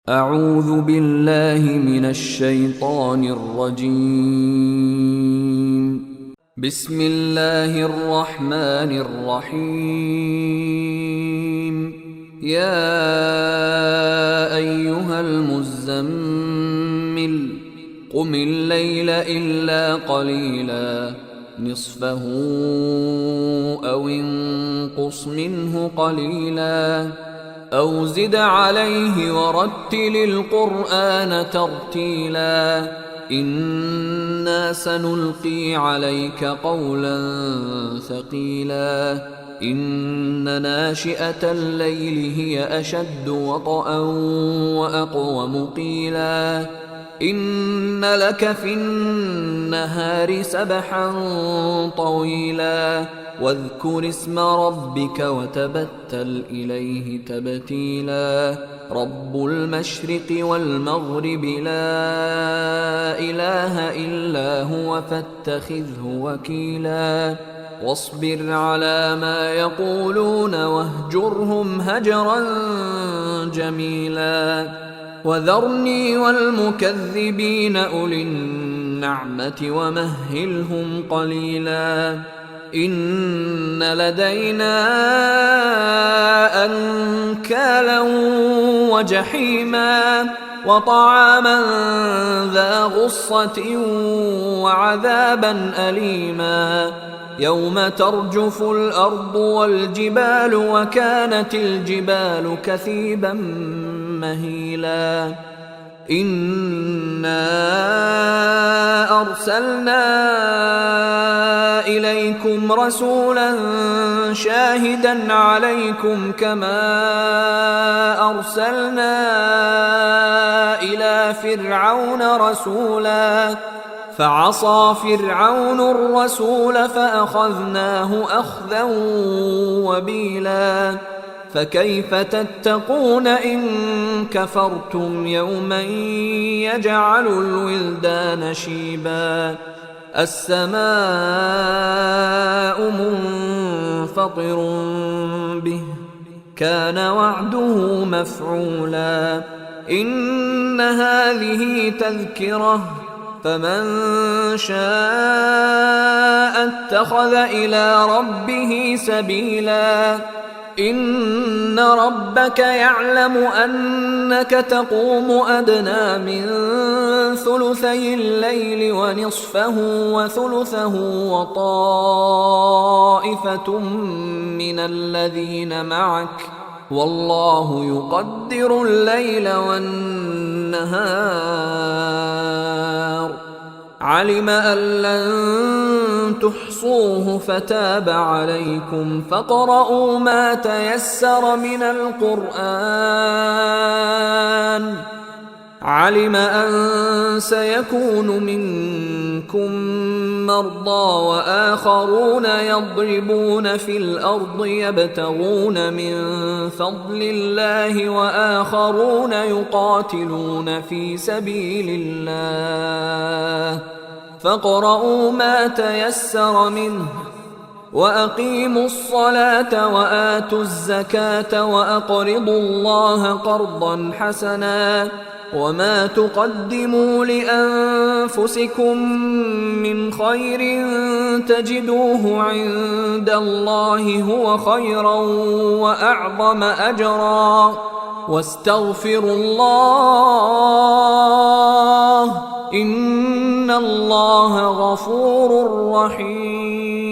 أعوذ بالله من الشيطان الرجيم. بسم الله الرحمن الرحيم. يا أيها المزمل قم الليل إلا قليلا نصفه أو انقص منه قليلا أو زد عليه ورتل القرآن ترتيلا إنا سنلقي عليك قولا ثقيلا إن ناشئة الليل هي أشد وطئا وأقوم قيلا إن لك في النهار سبحا طويلا واذكر اسم ربك وتبتل إليه تبتيلا رب المشرق والمغرب لا إله إلا هو فاتخذه وكيلا واصبر على ما يقولون واهجرهم هجرا جميلا وذرني والمكذبين أولي النعمة ومهلهم قليلا إن لدينا أنكالا وجحيما وطعاما ذا غصة وعذابا أليما يوم ترجف الأرض والجبال وكانت الجبال كثيبا مهيلا إنا أرسلنا إليكم رسولا شاهدا عليكم كما أرسلنا إلى فرعون رسولا فعصى فرعون الرسول فأخذناه أخذا وبيلا فكيف تتقون إن كفرتم يوما يجعل الولدان شيبا السماء منفطر به كان وعده مفعولا إن هذه تذكرة فمن شاء اتخذ إلى ربه سبيلا إن ربك يعلم أنك تقوم أدنى من ثلثي الليل ونصفه وثلثه وطائفة من الذين معك والله يقدر الليل والنهار علم أن لن تحصوه فتاب عليكم فاقرؤوا ما تيسر من القرآن علم أن سيكون منكم مرضى وآخرون يضربون في الأرض يبتغون من فضل الله وآخرون يقاتلون في سبيل الله فاقرؤوا ما تيسر منه وأقيموا الصلاة وآتوا الزكاة وأقرضوا الله قرضا حسنا وما تقدموا لأنفسكم من خير تجدوه عند الله هو خيرا وأعظم أجرا واستغفروا الله إن الله غفور رحيم.